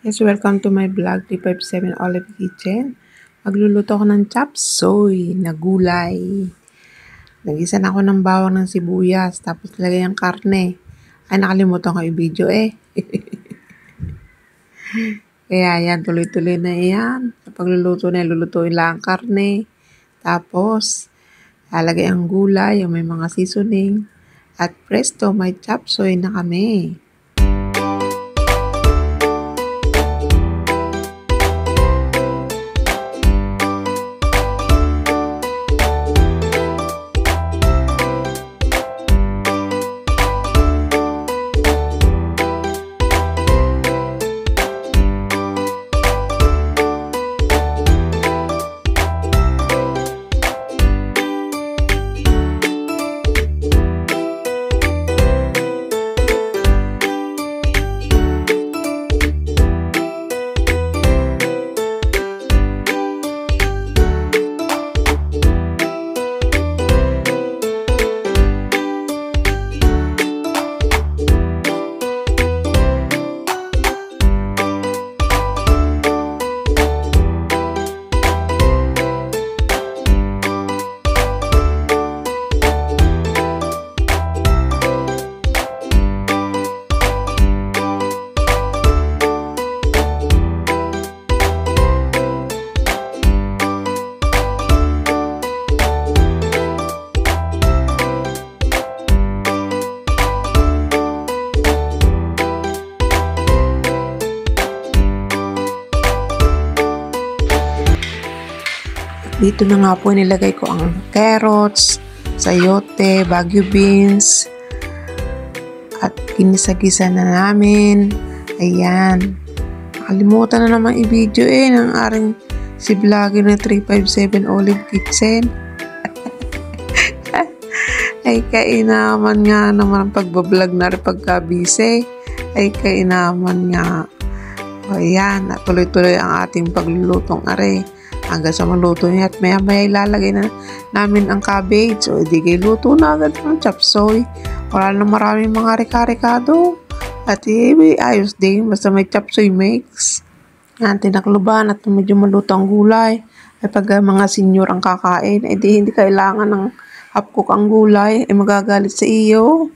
Yes, welcome to my vlog, 357 Olive Kitchen. Magluluto ako ng chop suey na gulay. Nagisa na ako ng bawang ng sibuyas, tapos lagay ang karne. Ay, nakalimutan ko i-video eh. Kaya yan, tuloy-tuloy na yan. Sa pagluluto na, lulutuin lang ang karne. Tapos, lalagay ang gulay, yung may mga seasoning. At presto, may chop suey na kami. Dito na nga po nilagay ko ang carrots, sayote, bagu beans, at ginisa-gisa na namin. Ayan. Nakalimutan na naman i-video ng aring si vlogger na 357 Olive Kitchen. Ay kainaman nga naman ang pagbablog na rin pagkabise. Ay kainaman nga. O ayan, tuloy-tuloy ang ating paglulutong are. Hanggang sa maluto niya at maya-maya ilalagay na namin ang cabbage. So, hindi kayo luto na agad ng chop suey. Wala na maraming mga reka-rekado. At ayos din. Basta may chop suey mix. Yan, tinakluban at medyo maluto ang gulay. Ay pag mga senior ang kakain, hindi kailangan ng half cook ang gulay. Ay magagalit sa iyo.